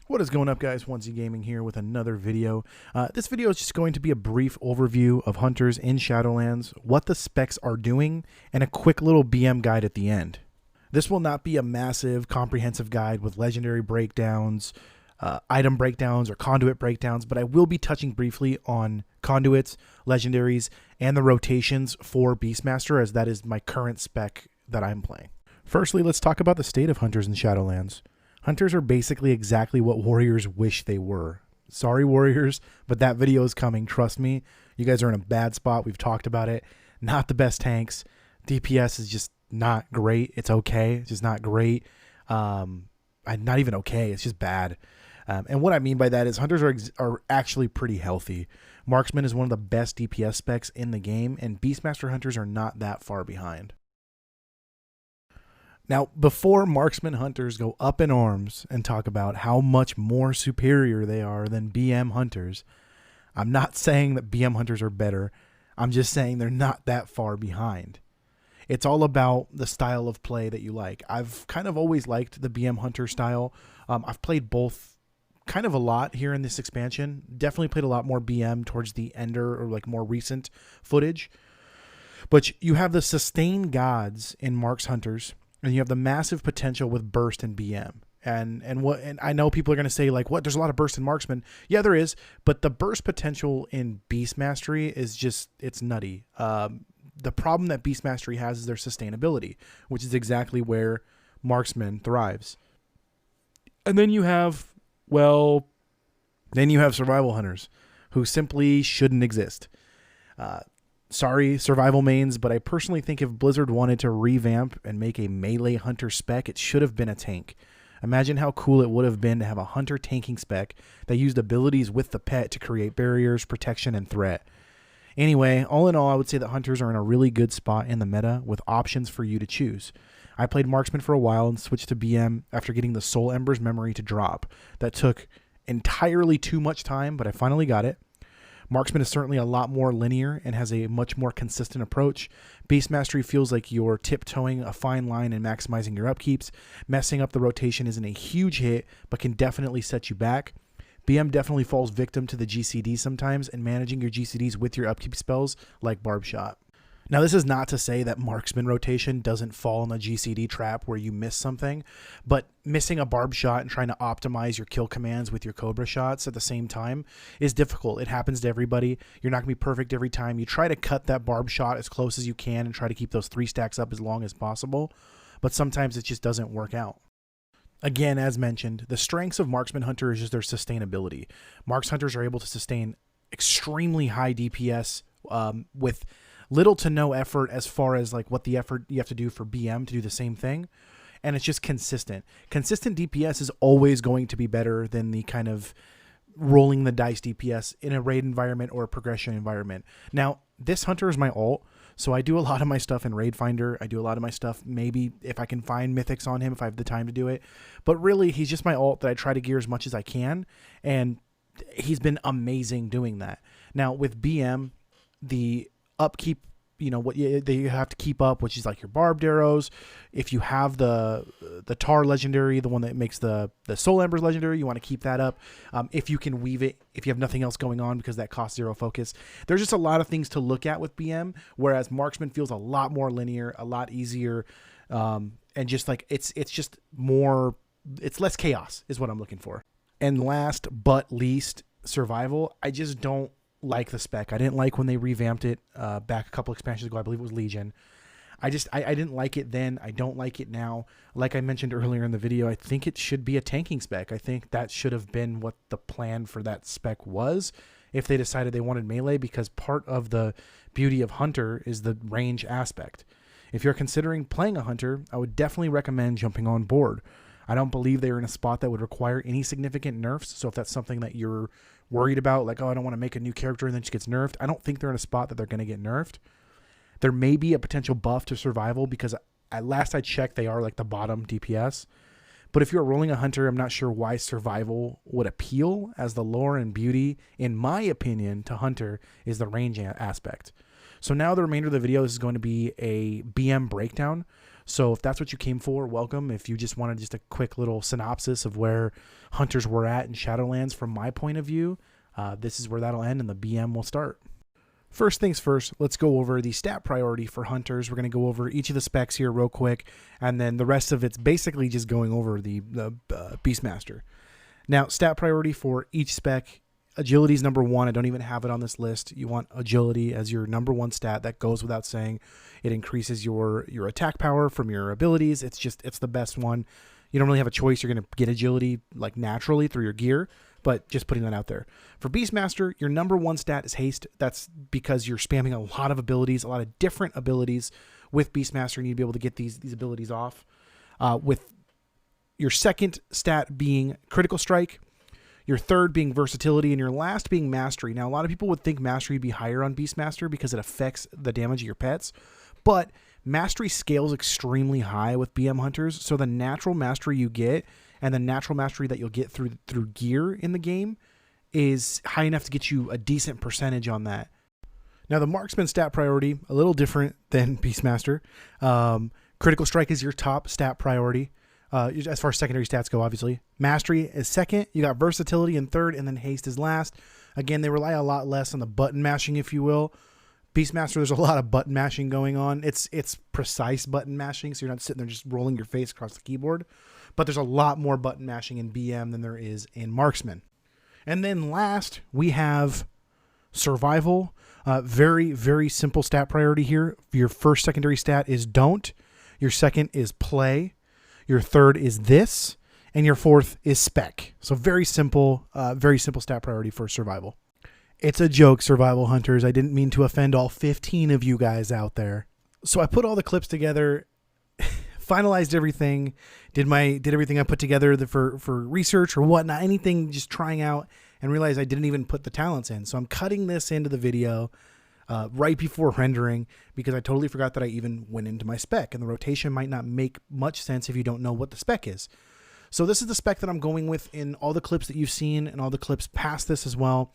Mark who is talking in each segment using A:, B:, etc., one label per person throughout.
A: What is going up, guys? Wunzy Gaming here with another video. This video is just going to be a brief overview of hunters in Shadowlands, what the specs are doing, and a quick little BM guide at the end. This will not be a massive, comprehensive guide with legendary breakdowns, item breakdowns, or conduit breakdowns, but I will be touching briefly on conduits, legendaries, and the rotations for Beastmaster, as that is my current spec that I'm playing. Firstly, let's talk about the state of hunters in Shadowlands. Hunters are basically exactly what warriors wish they were. Sorry, warriors, but that video is coming. Trust me. You guys are in a bad spot. We've talked about it. Not the best tanks. DPS is just not great. It's okay. It's just not great. Not even okay. It's just bad. And what I mean by that is hunters are actually pretty healthy. Marksman is one of the best DPS specs in the game, and Beastmaster hunters are not that far behind. Now, before marksman hunters go up in arms and talk about how much more superior they are than BM hunters, I'm not saying that BM hunters are better. I'm just saying they're not that far behind. It's all about the style of play that you like. I've kind of always liked the BM hunter style. I've played both kind of a lot here in this expansion. Definitely played a lot more BM towards the ender or like more recent footage. But you have the sustained gods in marks hunters, and you have the massive potential with burst and BM. And I know people are going to say, like, what? There's a lot of burst in marksman. Yeah, there is. But the burst potential in Beast Mastery is just, it's nutty. The problem that Beast Mastery has is their sustainability, which is exactly where marksman thrives. And then you have, well, survival hunters who simply shouldn't exist. Sorry, survival mains, but I personally think if Blizzard wanted to revamp and make a melee hunter spec, it should have been a tank. Imagine how cool it would have been to have a hunter tanking spec that used abilities with the pet to create barriers, protection, and threat. Anyway, all in all, I would say that hunters are in a really good spot in the meta with options for you to choose. I played marksman for a while and switched to BM after getting the Soul Ember's memory to drop. That took entirely too much time, but I finally got it. Marksman is certainly a lot more linear and has a much more consistent approach. Beast Mastery feels like you're tiptoeing a fine line and maximizing your upkeeps. Messing up the rotation isn't a huge hit, but can definitely set you back. BM definitely falls victim to the GCD sometimes, and managing your GCDs with your upkeep spells like Barb Shot. Now, this is not to say that marksman rotation doesn't fall in the GCD trap where you miss something, but missing a barb shot and trying to optimize your kill commands with your Cobra shots at the same time is difficult. It happens to everybody. You're not going to be perfect every time. You try to cut that barb shot as close as you can and try to keep those 3 stacks up as long as possible, but sometimes it just doesn't work out. Again, as mentioned, the strengths of Marksman Hunter is just their sustainability. Marks Hunters are able to sustain extremely high DPS with little to no effort as far as like what the effort you have to do for BM to do the same thing. And it's just consistent. Consistent DPS is always going to be better than the kind of rolling the dice DPS in a raid environment or a progression environment. Now, this hunter is my ult, so I do a lot of my stuff in Raid Finder. I do a lot of my stuff maybe if I can find mythics on him, if I have the time to do it. But really, he's just my ult that I try to gear as much as I can, and he's been amazing doing that. Now, with BM, the upkeep, you know, what you have to keep up, which is like your barbed arrows. If you have the Tar legendary, the one that makes the Soul Embers legendary, you want to keep that up. If you can weave it, if you have nothing else going on, because that costs 0 focus. There's just a lot of things to look at with BM, whereas marksman feels a lot more linear, a lot easier, and just like it's just more, it's less chaos is what I'm looking for. And last but least, survival. I just don't like the spec. I didn't like when they revamped it back a couple expansions ago. I believe it was Legion. I didn't like it then. I don't like it now. Like I mentioned earlier in the video, I think it should be a tanking spec. I think that should have been what the plan for that spec was if they decided they wanted melee, because part of the beauty of Hunter is the range aspect. If you're considering playing a Hunter, I would definitely recommend jumping on board. I don't believe they're in a spot that would require any significant nerfs. So if that's something that you're worried about, like, oh, I don't want to make a new character and then she gets nerfed, I don't think they're in a spot that they're going to get nerfed. There may be a potential buff to survival because at last I checked, they are like the bottom DPS. But if you're rolling a hunter, I'm not sure why survival would appeal, as the lore and beauty, in my opinion, to hunter is the range aspect. So now the remainder of the video is going to be a BM breakdown. So if that's what you came for, welcome. If you just wanted just a quick little synopsis of where hunters were at in Shadowlands from my point of view, this is where that'll end and the BM will start. First things first, let's go over the stat priority for hunters. We're going to go over each of the specs here real quick, and then the rest of it's basically just going over the Beastmaster. Now, stat priority for each spec, agility is number 1. I don't even have it on this list. You want agility as your number 1 stat. That goes without saying. It increases your attack power from your abilities. It's the best one. You don't really have a choice. You're going to get agility like naturally through your gear, but just putting that out there. For Beastmaster, your number 1 stat is haste. That's because you're spamming a lot of abilities, a lot of different abilities with Beastmaster, and you'd be able to get these abilities off. With your second stat being critical strike, your third being versatility, and your last being mastery. Now, a lot of people would think mastery would be higher on Beastmaster because it affects the damage of your pets, but mastery scales extremely high with BM hunters, so the natural mastery you get and the natural mastery that you'll get through gear in the game is high enough to get you a decent percentage on that. Now, the marksman stat priority, a little different than Beastmaster. Critical strike is your top stat priority. As far as secondary stats go, obviously. Mastery is second. You got versatility in third, and then haste is last. Again, they rely a lot less on the button mashing, if you will. Beastmaster, there's a lot of button mashing going on. It's precise button mashing, so you're not sitting there just rolling your face across the keyboard. But there's a lot more button mashing in BM than there is in Marksman. And then last, we have Survival. Very, very simple stat priority here. Your first secondary stat is Don't. Your second is Play. Your third is This. And your fourth is Spec. So very simple stat priority for Survival. It's a joke, Survival Hunters. I didn't mean to offend all 15 of you guys out there. So I put all the clips together, finalized everything, did everything I put together for research or whatnot, anything just trying out, and realized I didn't even put the talents in. So I'm cutting this into the video right before rendering because I totally forgot that I even went into my spec, and the rotation might not make much sense if you don't know what the spec is. So this is the spec that I'm going with in all the clips that you've seen and all the clips past this as well.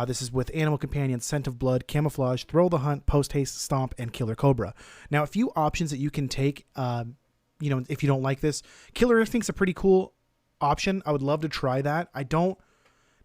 A: This is with Animal Companion, Scent of Blood, Camouflage, Thrill the Hunt, Post Haste, Stomp, and Killer Cobra. Now, a few options that you can take, if you don't like this. Killer Instinct's a pretty cool option. I would love to try that. I don't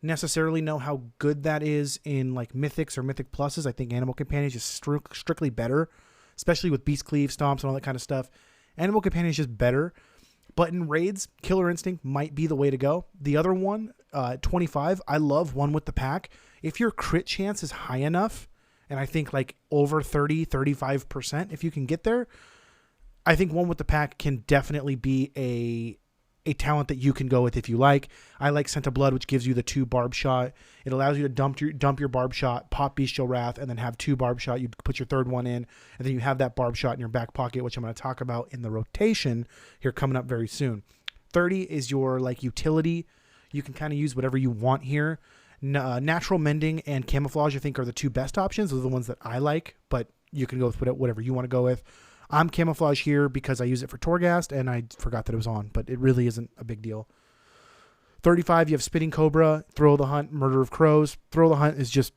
A: necessarily know how good that is in like Mythics or Mythic Pluses. I think Animal Companion is just strictly better, especially with Beast Cleave, Stomps, and all that kind of stuff. Animal Companion is just better. But in raids, Killer Instinct might be the way to go. The other one, 25, I love One with the Pack. If your crit chance is high enough, and I think like over 30, 35%, if you can get there, I think One with the Pack can definitely be a talent that you can go with if you like. I like Scent of Blood, which gives you the 2 barb shot. It allows you to dump your barb shot, pop Bestial Wrath, and then have 2 barb shot. You put your third one in, and then you have that barb shot in your back pocket, which I'm going to talk about in the rotation here coming up very soon. 30 is your like utility. You can kind of use whatever you want here. Natural Mending and Camouflage, I think, are the 2 best options. Those are the ones that I like, but you can go with whatever you want to go with. I'm Camouflage here because I use it for Torghast, and I forgot that it was on, but it really isn't a big deal. 35, you have Spitting Cobra, Thrill the Hunt, Murder of Crows. Thrill the Hunt is just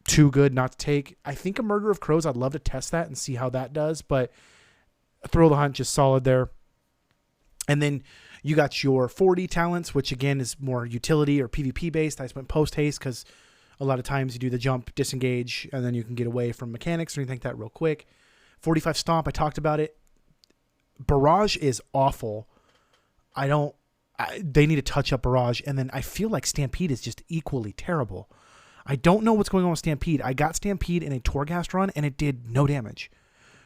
A: too good not to take. I think a Murder of Crows, I'd love to test that and see how that does, but Thrill the Hunt, just solid there. And then you got your 40 talents, which again is more utility or PvP based. I just went Post Haste because a lot of times you do the jump, disengage, and then you can get away from mechanics or anything like that real quick. 45 Stomp, I talked about it. Barrage is awful. They need to touch up Barrage, and then I feel like Stampede is just equally terrible. I don't know what's going on with Stampede. I got Stampede in a Torghast run, and it did no damage.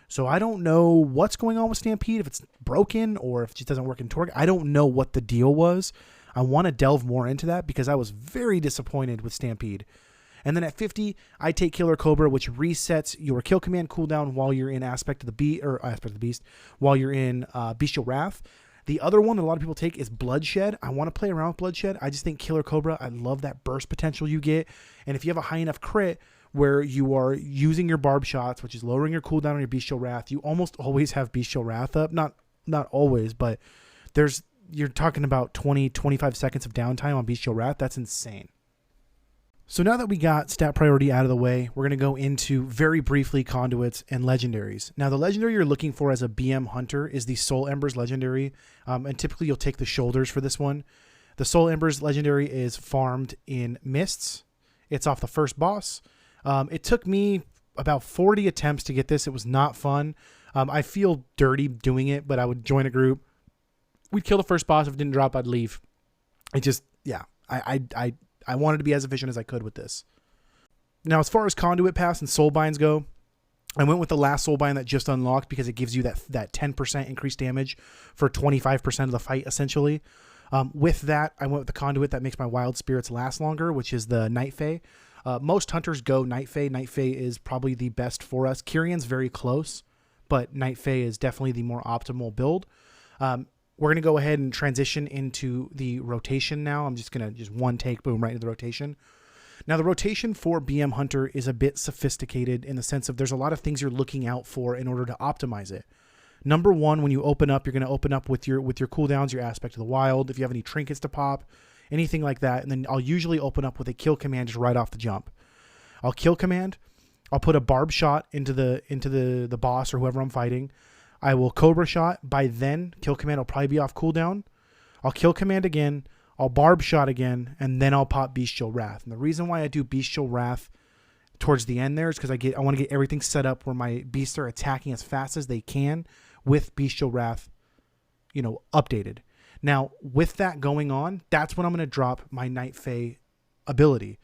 A: So I don't know what's going on with Stampede, if it's broken or if it just doesn't work in Torghast. I don't know what the deal was. I want to delve more into that because I was very disappointed with Stampede. And then at 50, I take Killer Cobra, which resets your kill command cooldown while you're in Aspect of the Beast, while you're in Bestial Wrath. The other one that a lot of people take is Bloodshed. I want to play around with Bloodshed. I just think Killer Cobra, I love that burst potential you get. And if you have a high enough crit where you are using your barb shots, which is lowering your cooldown on your Bestial Wrath, you almost always have Bestial Wrath up. Not always, but you're talking about 20, 25 seconds of downtime on Bestial Wrath. That's insane. So now that we got stat priority out of the way, we're going to go into very briefly conduits and legendaries. Now the legendary you're looking for as a BM hunter is the Soul Embers legendary, and typically you'll take the shoulders for this one. The Soul Embers legendary is farmed in Mists. It's off the first boss. It took me about 40 attempts to get this. It was not fun. I feel dirty doing it, but I would join a group. We'd kill the first boss. If it didn't drop, I'd leave. It just, yeah, I wanted to be as efficient as I could with this. Now, as far as Conduit Pass and Soul Binds go, I went with the last Soul Bind that just unlocked because it gives you that 10% increased damage for 25% of the fight, essentially. With that, I went with the Conduit that makes my Wild Spirits last longer, which is the Night Fae. Most hunters go Night Fae. Night Fae is probably the best for us. Kyrion's very close, but Night Fae is definitely the more optimal build. We're going to go ahead and transition into the rotation now. I'm just going to one take, boom, right into the rotation. Now, the rotation for BM Hunter is a bit sophisticated in the sense of there's a lot of things you're looking out for in order to optimize it. Number one, when you open up, you're going to open up with your cooldowns, your Aspect of the Wild, if you have any trinkets to pop, anything like that. And then I'll usually open up with a kill command just right off the jump. I'll kill command. I'll put a barb shot into the boss or whoever I'm fighting. I will Cobra Shot. By then, kill command will probably be off cooldown. I'll kill command again. I'll barb shot again, and then I'll pop Bestial Wrath. And the reason why I do Bestial Wrath towards the end there is because I want to get everything set up where my beasts are attacking as fast as they can with Bestial Wrath, updated. Now, with that going on, that's when I'm going to drop my Night Fae ability.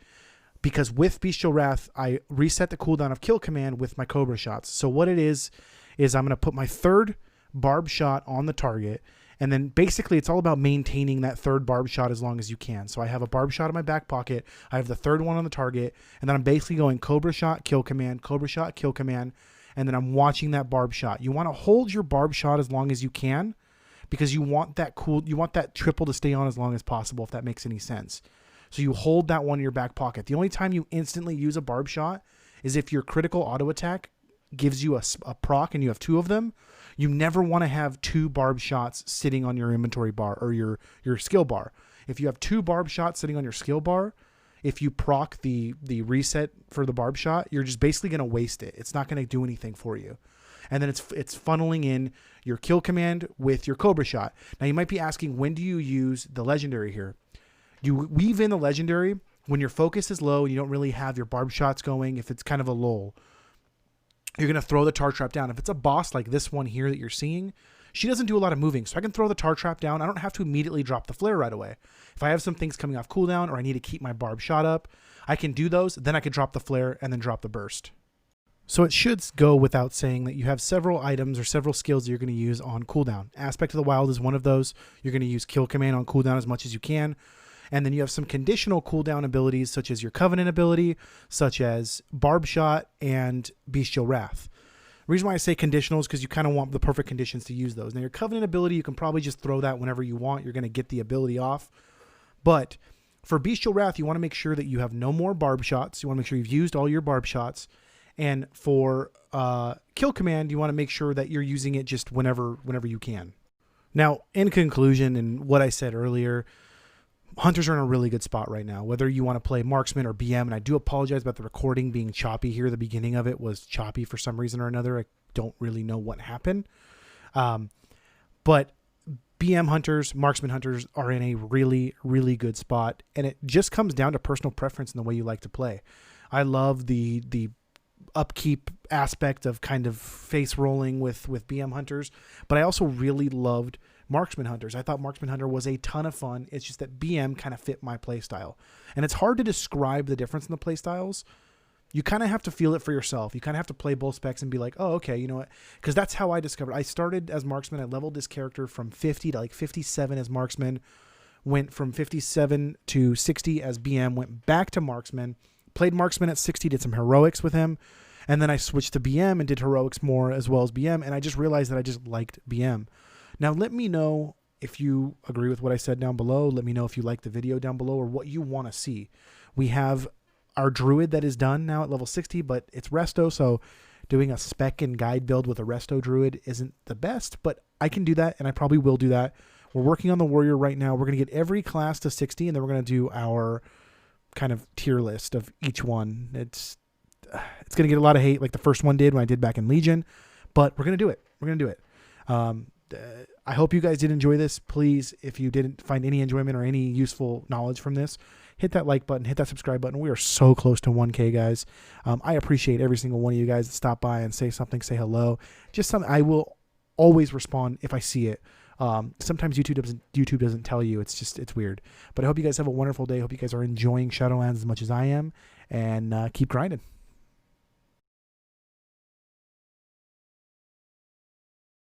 A: Because with Bestial Wrath, I reset the cooldown of kill command with my Cobra shots. So what it is I'm going to put my third barb shot on the target. And then basically it's all about maintaining that third barb shot as long as you can. So I have a barb shot in my back pocket. I have the third one on the target. And then I'm basically going Cobra shot, kill command, Cobra shot, kill command. And then I'm watching that barb shot. You want to hold your barb shot as long as you can because you want that triple to stay on as long as possible, if that makes any sense. So you hold that one in your back pocket. The only time you instantly use a barb shot is if your critical auto attack gives you a proc and you have two of them. You never want to have two barb shots sitting on your inventory bar or your skill bar. If you have two barb shots sitting on your skill bar, if you proc the reset for the barb shot, you're just basically going to waste it. It's not going to do anything for you. And then it's funneling in your kill command with your Cobra shot. Now you might be asking, when do you use the legendary here? You weave in the legendary when your focus is low and you don't really have your barb shots going, if it's kind of a lull. You're going to throw the tar trap down. If it's a boss like this one here that you're seeing, she doesn't do a lot of moving. So I can throw the tar trap down. I don't have to immediately drop the flare right away. If I have some things coming off cooldown or I need to keep my barb shot up, I can do those. Then I can drop the flare and then drop the burst. So it should go without saying that you have several items or several skills that you're going to use on cooldown. Aspect of the Wild is one of those. You're going to use kill command on cooldown as much as you can. And then you have some conditional cooldown abilities such as your Covenant ability, such as Barb Shot and Bestial Wrath. The reason why I say conditional is because you kind of want the perfect conditions to use those. Now your Covenant ability, you can probably just throw that whenever you want. You're going to get the ability off. But for Bestial Wrath, you want to make sure that you have no more Barb Shots. You want to make sure you've used all your Barb Shots. And for Kill Command, you want to make sure that you're using it just whenever you can. Now, in conclusion, and what I said earlier, Hunters are in a really good spot right now, whether you want to play Marksman or BM. And I do apologize about the recording being choppy here. The beginning of it was choppy for some reason or another. I don't really know what happened. But BM Hunters, Marksman Hunters are in a really, really good spot. And it just comes down to personal preference and the way you like to play. I love the upkeep aspect of kind of face rolling with BM Hunters, but I also really loved Marksman Hunters. I thought Marksman Hunter was a ton of fun. It's just that BM kind of fit my play style. And it's hard to describe the difference in the play styles. You kind of have to feel it for yourself. You kind of have to play both specs and be like, oh, okay, you know what? Because that's how I discovered. I started as Marksman. I leveled this character from 50 to like 57 as Marksman. Went from 57 to 60 as BM. Went back to Marksman. Played Marksman at 60. Did some heroics with him. And then I switched to BM and did heroics more as well as BM. And I just realized that I just liked BM. Now, let me know if you agree with what I said down below. Let me know if you like the video down below or what you want to see. We have our Druid that is done now at level 60, but it's Resto, so doing a spec and guide build with a Resto Druid isn't the best, but I can do that, and I probably will do that. We're working on the Warrior right now. We're going to get every class to 60, and then we're going to do our kind of tier list of each one. It's gonna get a lot of hate, like the first one did when I did back in Legion, but we're gonna do it. We're gonna do it. I hope you guys did enjoy this. Please, if you didn't find any enjoyment or any useful knowledge from this, hit that like button, hit that subscribe button. We are so close to 1K, guys. I appreciate every single one of you guys that stop by and say something, say hello. Just something. I will always respond if I see it. Sometimes YouTube doesn't tell you. It's weird. But I hope you guys have a wonderful day. I hope you guys are enjoying Shadowlands as much as I am, and keep grinding.